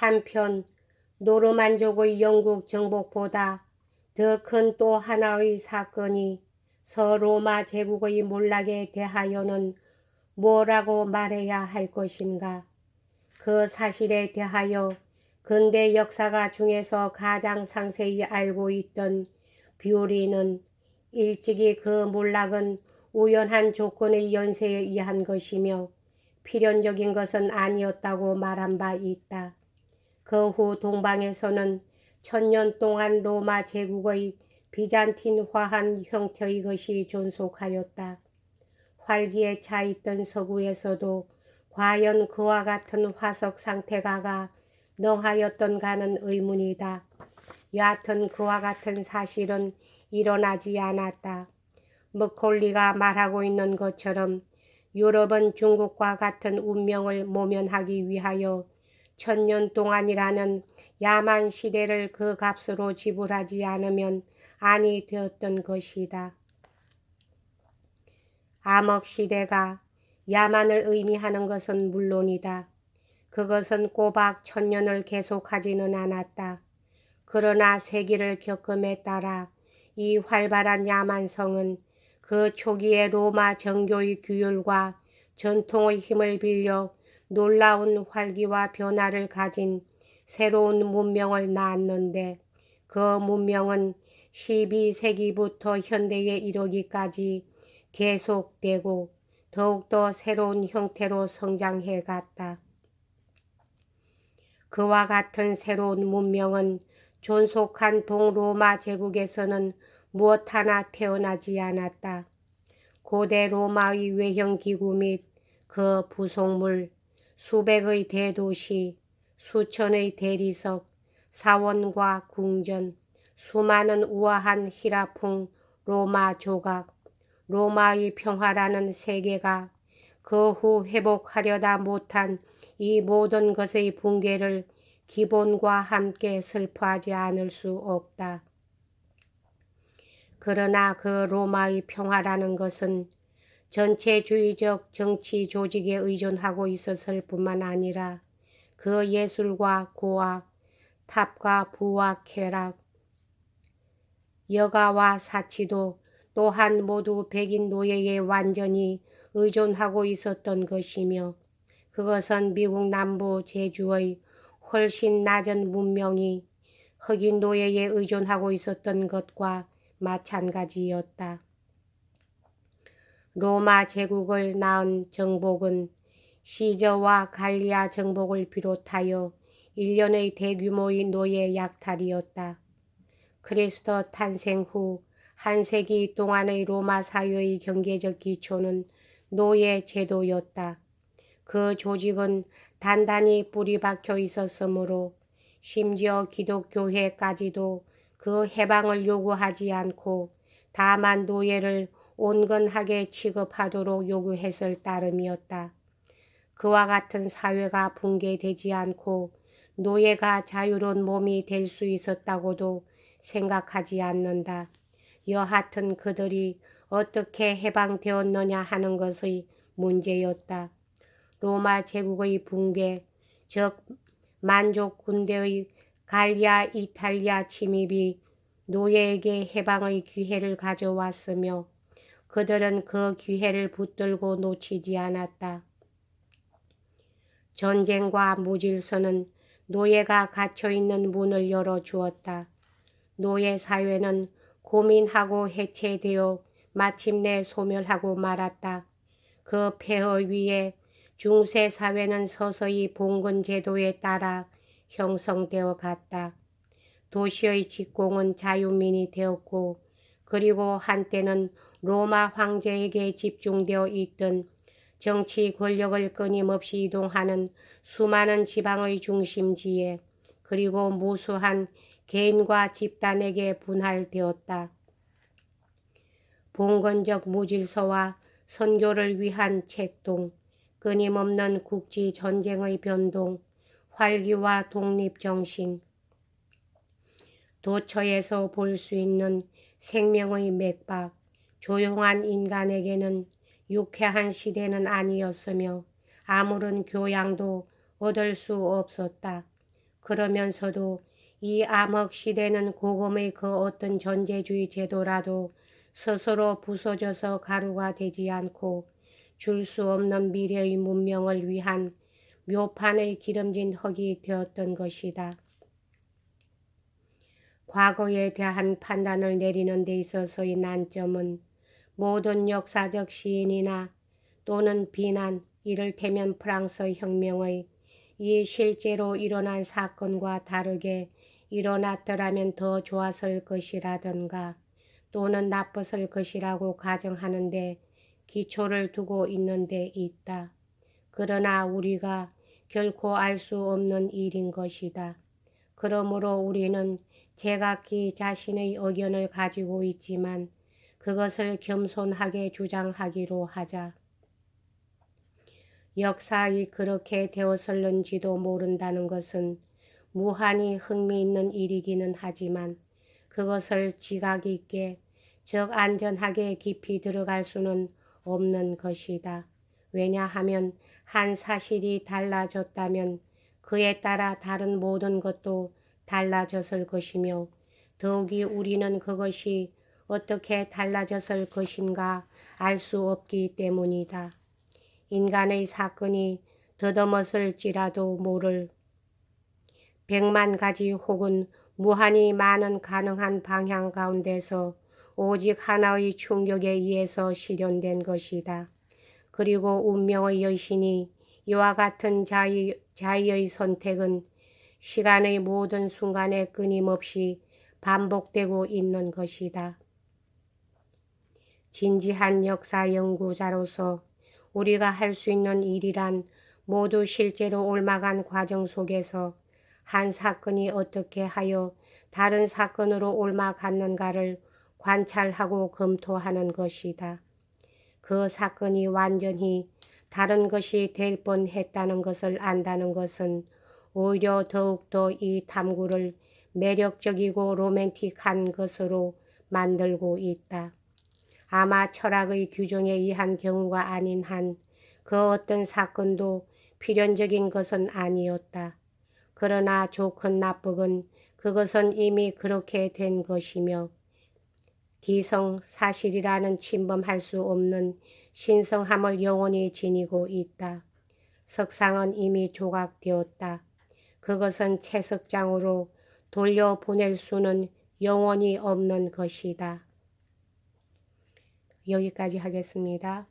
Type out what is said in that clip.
한편 노르만족의 영국 정복보다 더 큰 또 하나의 사건이 서로마 제국의 몰락에 대하여는 뭐라고 말해야 할 것인가. 그 사실에 대하여 근대 역사가 중에서 가장 상세히 알고 있던 뷰리는 일찍이 그 몰락은 우연한 조건의 연쇄에 의한 것이며 필연적인 것은 아니었다고 말한 바 있다. 그 후 동방에서는 천년 동안 로마 제국의 비잔틴화한 형태의 것이 존속하였다. 활기에 차 있던 서구에서도 과연 그와 같은 화석 상태가 능하였던가는 의문이다. 여하튼 그와 같은 사실은 일어나지 않았다. 머콜리가 말하고 있는 것처럼 유럽은 중국과 같은 운명을 모면하기 위하여 천년 동안이라는 야만 시대를 그 값으로 지불하지 않으면 아니 되었던 것이다. 암흑 시대가 야만을 의미하는 것은 물론이다. 그것은 꼬박 천년을 계속하지는 않았다. 그러나 세기를 겪음에 따라 이 활발한 야만성은 그 초기의 로마 정교의 규율과 전통의 힘을 빌려 놀라운 활기와 변화를 가진 새로운 문명을 낳았는데 그 문명은 12세기부터 현대에 이르기까지 계속되고 더욱더 새로운 형태로 성장해 갔다. 그와 같은 새로운 문명은 존속한 동로마 제국에서는 무엇 하나 태어나지 않았다. 고대 로마의 외형기구 및 그 부속물, 수백의 대도시, 수천의 대리석, 사원과 궁전, 수많은 우아한 히라풍 로마 조각, 로마의 평화라는 세계가 그 후 회복하려다 못한 이 모든 것의 붕괴를 기본과 함께 슬퍼하지 않을 수 없다. 그러나 그 로마의 평화라는 것은 전체주의적 정치 조직에 의존하고 있었을 뿐만 아니라 그 예술과 고학, 탑과 부와 쾌락, 여가와 사치도 또한 모두 백인 노예에 완전히 의존하고 있었던 것이며 그것은 미국 남부 제주의 훨씬 낮은 문명이 흑인 노예에 의존하고 있었던 것과 마찬가지였다. 로마 제국을 낳은 정복은 시저와 갈리아 정복을 비롯하여 일련의 대규모의 노예 약탈이었다. 그리스도 탄생 후 한 세기 동안의 로마 사회의 경제적 기초는 노예 제도였다. 그 조직은 단단히 뿌리 박혀 있었으므로 심지어 기독교회까지도 그 해방을 요구하지 않고 다만 노예를 온건하게 취급하도록 요구했을 따름이었다. 그와 같은 사회가 붕괴되지 않고 노예가 자유로운 몸이 될 수 있었다고도 생각하지 않는다. 여하튼 그들이 어떻게 해방되었느냐 하는 것의 문제였다. 로마 제국의 붕괴, 즉 만족 군대의 갈리아 이탈리아 침입이 노예에게 해방의 기회를 가져왔으며 그들은 그 기회를 붙들고 놓치지 않았다. 전쟁과 무질서는 노예가 갇혀있는 문을 열어주었다. 노예 사회는 고민하고 해체되어 마침내 소멸하고 말았다. 그 폐허 위에 중세 사회는 서서히 봉건 제도에 따라 형성되어 갔다. 도시의 직공은 자유민이 되었고 그리고 한때는 로마 황제에게 집중되어 있던 정치 권력을 끊임없이 이동하는 수많은 지방의 중심지에 그리고 무수한 개인과 집단에게 분할되었다. 봉건적 무질서와 선교를 위한 책동, 끊임없는 국지 전쟁의 변동, 활기와 독립정신, 도처에서 볼 수 있는 생명의 맥박, 조용한 인간에게는 유쾌한 시대는 아니었으며 아무런 교양도 얻을 수 없었다. 그러면서도 이 암흑 시대는 고금의 그 어떤 전제주의 제도라도 스스로 부서져서 가루가 되지 않고 줄 수 없는 미래의 문명을 위한 묘판의 기름진 흙이 되었던 것이다. 과거에 대한 판단을 내리는 데 있어서의 난점은 모든 역사적 시인이나 또는 비난, 이를테면 프랑스 혁명의 이 실제로 일어난 사건과 다르게 일어났더라면 더 좋았을 것이라든가 또는 나빴을 것이라고 가정하는데 기초를 두고 있는 데 있다. 그러나 우리가 결코 알 수 없는 일인 것이다. 그러므로 우리는 제각기 자신의 의견을 가지고 있지만 그것을 겸손하게 주장하기로 하자. 역사이 그렇게 되었을는지도 모른다는 것은 무한히 흥미있는 일이기는 하지만 그것을 지각 있게 즉 안전하게 깊이 들어갈 수는 없는 것이다. 왜냐하면 한 사실이 달라졌다면 그에 따라 다른 모든 것도 달라졌을 것이며 더욱이 우리는 그것이 어떻게 달라졌을 것인가 알 수 없기 때문이다. 인간의 사건이 더듬었을지라도 모를 100만 가지 혹은 무한히 많은 가능한 방향 가운데서 오직 하나의 충격에 의해서 실현된 것이다. 그리고 운명의 여신이 이와 같은 자의의 선택은 시간의 모든 순간에 끊임없이 반복되고 있는 것이다. 진지한 역사 연구자로서 우리가 할 수 있는 일이란 모두 실제로 옮아간 과정 속에서 한 사건이 어떻게 하여 다른 사건으로 옮아갔는가를 관찰하고 검토하는 것이다. 그 사건이 완전히 다른 것이 될 뻔했다는 것을 안다는 것은 오히려 더욱더 이 탐구를 매력적이고 로맨틱한 것으로 만들고 있다. 아마 철학의 규정에 의한 경우가 아닌 한 그 어떤 사건도 필연적인 것은 아니었다. 그러나 좋건 나쁘건 그것은 이미 그렇게 된 것이며 기성사실이라는 침범할 수 없는 신성함을 영원히 지니고 있다. 석상은 이미 조각되었다. 그것은 채석장으로 돌려보낼 수는 영원히 없는 것이다. 여기까지 하겠습니다.